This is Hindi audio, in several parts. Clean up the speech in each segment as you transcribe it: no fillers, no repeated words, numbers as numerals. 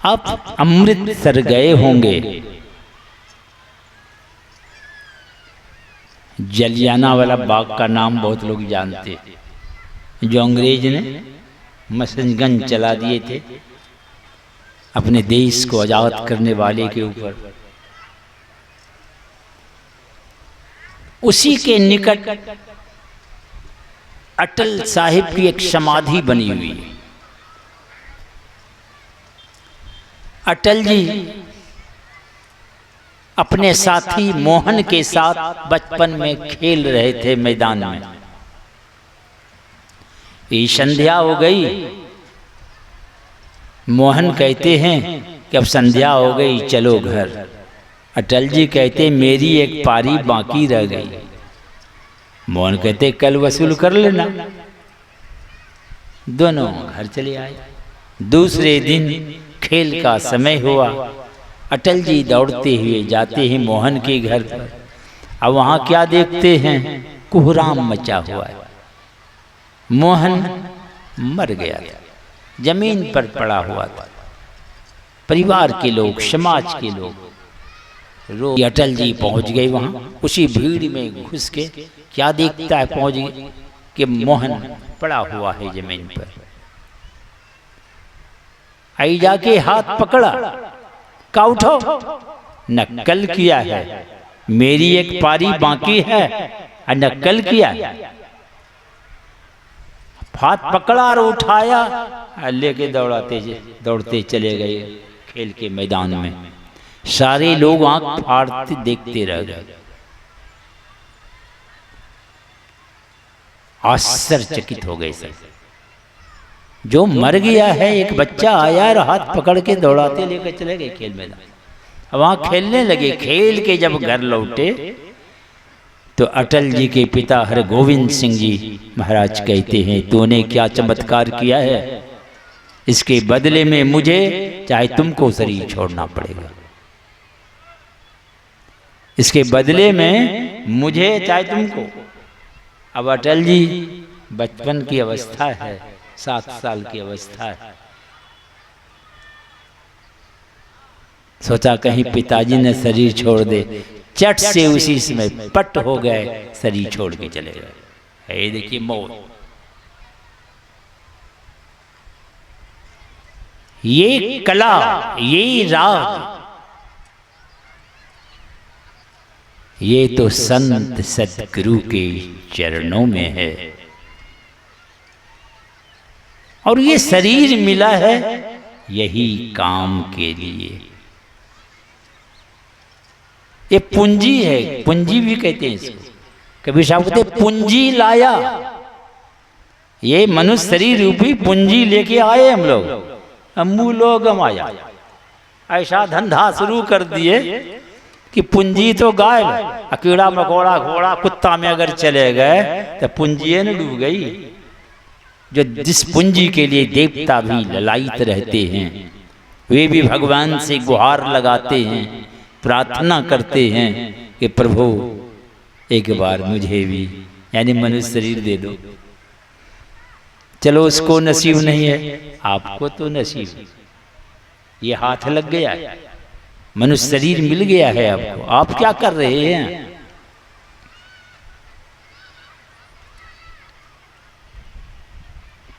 आप अमृतसर गए होंगे। जलियांवाला बाग का नाम बहुत लोग जानते, जो अंग्रेज ने मशीन चला दिए थे अपने देश को आजाद करने वाले के ऊपर। उसी के निकट अटल साहिब की एक समाधि बनी हुई है। अटल जी अपने साथी मोहन के साथ बचपन में खेल रहे थे मैदान में। ये संध्या हो गई। मोहन कहते हैं कि अब संध्या हो गई, चलो घर। अटल जी कहते मेरी एक पारी बाकी रह गई। मोहन कहते कल वसूल कर लेना। दोनों घर चले आए। दूसरे दिन खेल का समय हुआ। अटल जी दौड़ते हुए जाते हैं मोहन के घर पर। अब वहाँ क्या देखते हैं? कोहराम मचा हुआ है। मोहन मर गया था, जमीन पर पड़ा हुआ था। परिवार के लोग, समाज के लोग रो। अटल जी पहुंच गए वहाँ। उसी भीड़ में घुस के क्या देखता है, पहुंच गए कि मोहन पड़ा हुआ है जमीन पर। आई जाके हाथ पकड़ा, का उठो, नक्कल किया है, मेरी एक पारी बाकी है और नक्कल किया है। हाथ पकड़ा और उठाया, लेके दौड़ते चले गए खेल के मैदान में। सारे लोग आंख फाड़ते देखते रह गए। आश्चर्यचकित हो गए सब। जो मर गया है एक बच्चा आया और हाथ पकड़ के दौड़ाते लेकर चले गए खेल मैदान। अब वहां खेलने लगे। खेल के जब घर लौटे तो अटल जी के पिता हरगोविंद सिंह जी महाराज कहते हैं, तूने क्या चमत्कार किया है, इसके बदले में मुझे चाहे तुमको शरीर छोड़ना पड़ेगा। इसके बदले में मुझे चाहे तुमको। अब अटल जी बचपन की अवस्था है, 7 साल की अवस्था है। सोचा कहीं पिताजी ने शरीर छोड़ दे। चट से उसी समय पट हो गए, शरीर छोड़ के चले गए। ये देखिए मौत। ये कला, ये राग, ये तो संत सतगुरु के चरणों में है। और ये शरीर मिला है यही काम के लिए। ये पूंजी है, पूंजी भी कहते हैं इसको। कबीर साहब कहते पूंजी लाया। ये मनुष्य शरीर रूपी पूंजी लेके आए हम लोग। अमूलो गमाया। ऐसा धंधा शुरू कर दिए कि पूंजी तो गायब। कीड़ा मकोड़ा घोड़ा कुत्ता में अगर चले गए तो पूंजी न डूब गई। जो जिस पूंजी के लिए देवता भी ललायित रहते हैं, वे भी भगवान से गुहार लगाते हैं, प्रार्थना करते हैं कि प्रभु एक बार मुझे भी यानी मनुष्य शरीर दे दो। चलो उसको नसीब नहीं है, आपको तो नसीब। ये हाथ लग गया है, मनुष्य शरीर मिल गया है आपको। आप क्या कर रहे हैं?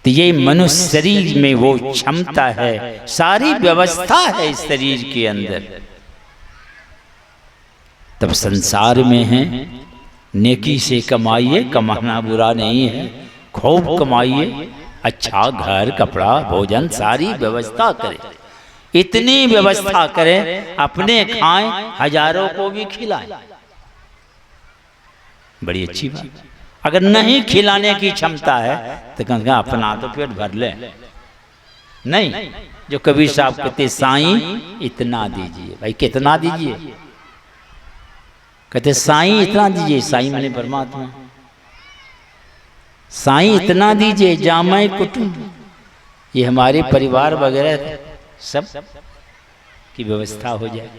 तो ये मनुष्य शरीर में वो क्षमता है, सारी व्यवस्था है इस शरीर के अंदर। तब संसार में है, नेकी से कमाइए, कमाना बुरा नहीं है, खूब कमाइए, अच्छा घर कपड़ा भोजन सारी व्यवस्था करें। इतनी व्यवस्था करें अपने खाएं, हजारों को भी खिलाएं। बड़ी अच्छी बात। अगर नहीं खिलाने की क्षमता है तो कहेंगे अपना तो पेट भर ले। नहीं, जो कबीर साहब कहते साईं इतना दीजिए। भाई कितना दीजिए? कहते साईं इतना दीजिए। साईं माने परमात्मा। साईं इतना दीजिए जामय कुटुंब, ये हमारे परिवार वगैरह सब की व्यवस्था हो जाए।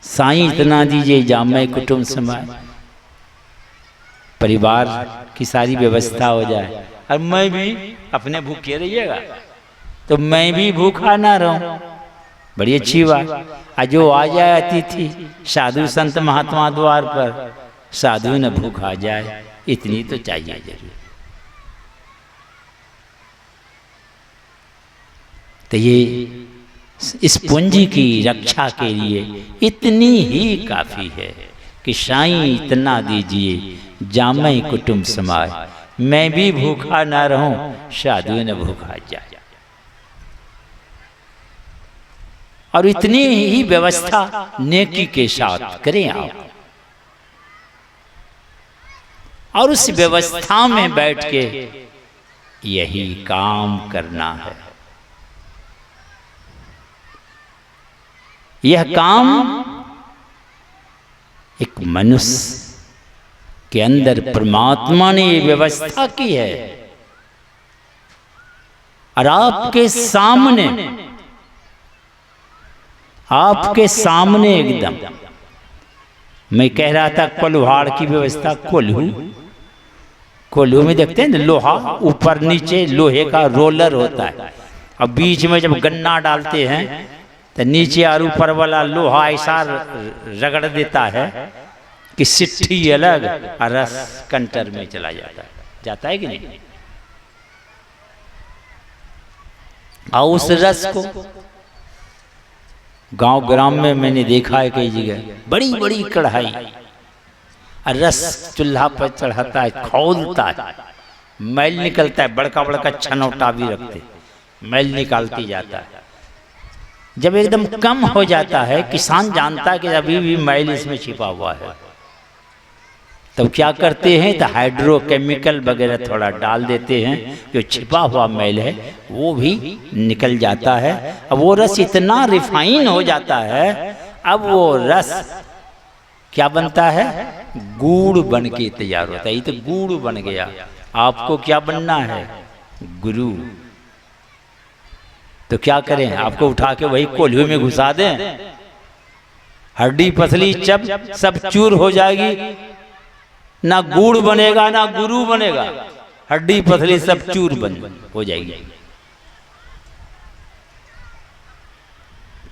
साईं इतना दीजिए जामय कुटुंब समाज, परिवार की सारी व्यवस्था हो जाए। और मैं भी अपने भूखे रहिएगा, तो मैं भी भूखा ना रहूं। बड़ी अच्छी बात। जो आ जाए अतिथि साधु संत महात्मा द्वार पर, साधु न भूखा जाए, इतनी तो चाहिए जरूर। तो ये इस पूंजी की रक्षा के लिए इतनी ही काफी है कि साईं इतना दीजिए जामय कुटुंब समाय, मैं भी भूखा ना रहूं, साधु न भूखा जाए। और इतनी ही व्यवस्था नेकी के साथ करें आप, और उस व्यवस्था में बैठ के यही काम करना है। यह काम एक मनुष्य के अंदर परमात्मा ने ये व्यवस्था की है, और आपके सामने एकदम। मैं कह रहा था कोल्हाड़ की व्यवस्था, कोल्हू में देखते हैं ना, लोहा ऊपर नीचे लोहे का रोलर होता है, और बीच में जब गन्ना डालते हैं तो नीचे और ऊपर वाला लोहा ऐसा रगड़ देता है कि सिट्ठी अलग और रस कंटर में चला जाता है कि नहीं। और उस रस को गांव ग्राम में मैंने देखा है कई जगह, बड़ी बड़ी कढ़ाई और रस चूल्हा पर चढ़ाता है, खौलता है, मैल निकलता है, बड़का बड़का छनौटा भी रखते, मैल निकालती जाता है। जब एकदम कम हो जाता है, किसान जानता है कि अभी भी मैल इसमें छिपा हुआ है, तब क्या करते हैं, तो हाइड्रोकेमिकल वगैरह थोड़ा डाल देते हैं, जो छिपा हुआ मैल है वो भी निकल जाता है। अब वो रस इतना रिफाइन हो जाता है, अब वो रस क्या बनता है, गुड़ बन के तैयार होता है। ये तो गुड़ बन गया। आपको क्या बनना है, गुरु। तो क्या करें, आपको उठा के वही कोल्हू में घुसा दें, हड्डी पसली चब सब चूर हो जाएगी, ना गुड़ बनेगा ना गुरु बनेगा, हड्डी पसली सब चूर हो जाएगी।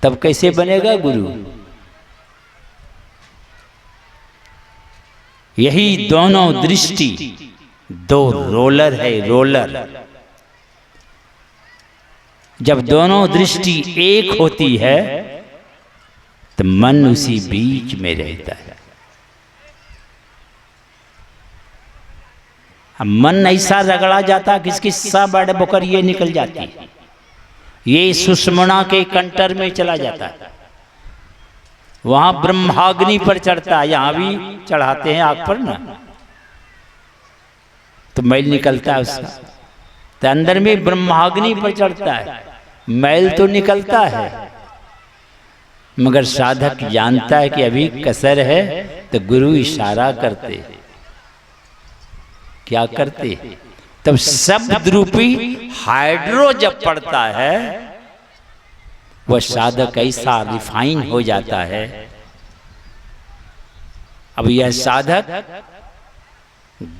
तब कैसे बनेगा गुरु। यही दोनों दृष्टि, दो रोलर है, रोलर। जब दोनों दृष्टि एक होती है तो मन उसी बीच में रहता है। मन ऐसा रगड़ा जाता कि इसकी सब बड़े बोकर ये निकल जाती, ये सुषमना के कंटर में चला जाता है, वहां ब्रह्माग्नि पर चढ़ता है। यहां भी चढ़ाते हैं आग पर ना, तो मैल निकलता है उसका, तो अंदर में ब्रह्माग्नि पर चढ़ता है, मैल तो निकलता है, मगर साधक जानता है कि अभी कसर है, तो गुरु इशारा करते, क्या करते, तब शब्द रूपी हाइड्रो जब पड़ता है, वह साधक ऐसा रिफाइन हो जाता है। अब यह साधक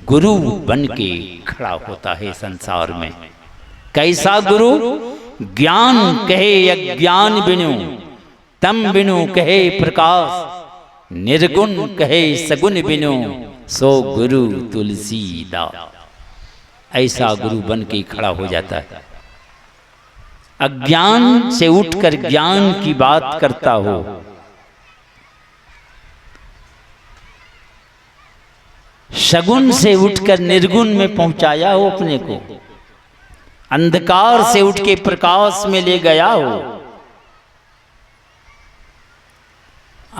गुरु बन के खड़ा होता है संसार में। कैसा गुरु, ज्ञान कहे अज्ञान बिनु, तम बिनु कहे प्रकाश, निर्गुण कहे सगुण बिनु, सो गुरु तुलसीदास। ऐसा गुरु बन के खड़ा हो जाता है। अज्ञान से उठकर ज्ञान की बात करता हो, सगुण से उठकर निर्गुण में पहुंचाया हो अपने को, अंधकार से उठ के प्रकाश में ले गया हो,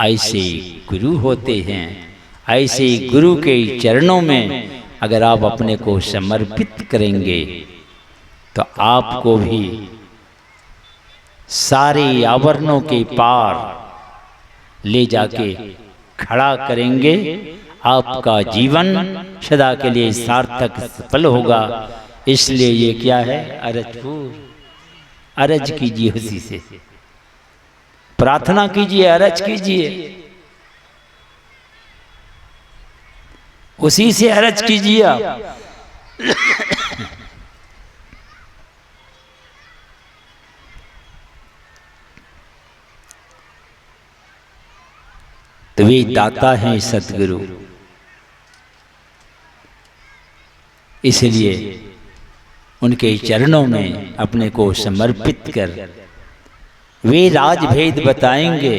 ऐसे गुरु होते हैं। ऐसे गुरु के चरणों में अगर आप अपने को समर्पित करेंगे तो आपको भी सारे आवरणों के पार ले जाके खड़ा करेंगे। आपका जीवन सदा के लिए सार्थक सफल होगा। इसलिए ये क्या है, अरज कीजिए, उसी से प्रार्थना कीजिए, अरज कीजिए, उसी से अरज कीजिए आप। तो वे दाता हैं सतगुरु। इसलिए उनके चरणों में अपने को समर्पित कर वे राज भेद बताएंगे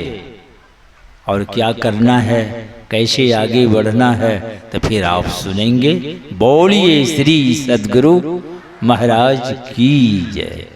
और क्या करना है, कैसे आगे बढ़ना है, तो फिर आप सुनेंगे। बोलिए श्री सद्गुरु महाराज की जय।